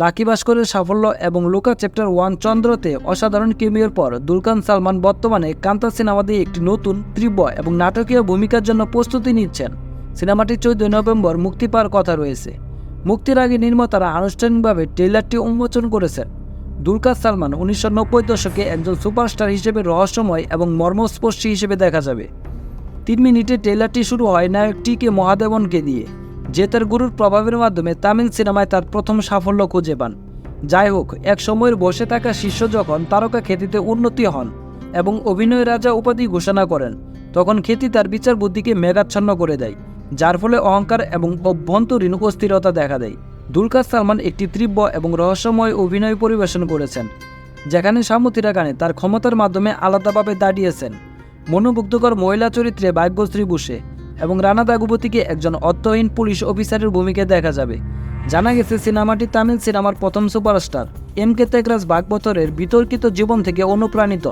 Lucky ভাস্করের সাফল্য এবং Luka chapter 1 চন্দ্রতে অসাধারণ কেমিওর পর দুলকান সালমান বর্তমানে কান্তা সিনেমা দিয়ে একটি নতুন তীব্র এবং নাটকীয় ভূমিকার জন্য প্রস্তুতি নিচ্ছেন। সিনেমাটি 14 নভেম্বর মুক্তি পাওয়ার কথা রয়েছে। মুক্তির আগে নির্মাতারা আনুষ্ঠানিকভাবে ট্রেলারটি উন্মোচন করেছেন। দুলকান সালমান 1990 দশকে একজন সুপারস্টার হিসেবে রহস্যময় এবং মর্মস্পর্শী হিসেবে দেখা যাবে। 3 মিনিটে ট্রেলারটি শুরু হয় নায়ক টি.কে মহাদেবনকে দিয়ে, যে তার গুরুর প্রভাবের মাধ্যমে তামিল সিনেমায় তার প্রথম সাফল্য খুঁজে পান। যাই হোক, এক সময়ের বসে থাকা শিষ্য যখন তারকা খ্যাতিতে উন্নতি হন এবং অভিনয় রাজা উপাধি ঘোষণা করেন, তখন খ্যাতি তার বিচার বুদ্ধিকে মেঘাচ্ছন্ন করে দেয়, যার ফলে অহংকার এবং অভ্যন্তরীণ অস্থিরতা দেখা দেয়। দুলকান সালমান একটি তীব্র এবং রহস্যময় অভিনয় পরিবেশন করেছেন, যেখানে সামুতিরা গানে তার ক্ষমতার মাধ্যমে আলাদাভাবে দাঁড়িয়েছেন। মনোমুগ্ধকর মহিলা চরিত্রে ভাগ্যশ্রী বসে এবং রানা দাগুপতিকে একজন অর্থহীন পুলিশ অফিসারের ভূমিকায় দেখা যাবে। জানা গেছে সিনেমাটি তামিল সিনেমার প্রথম সুপারস্টার এম কে ত্যাগরাজ ভাগবতরের বিতর্কিত জীবন থেকে অনুপ্রাণিত।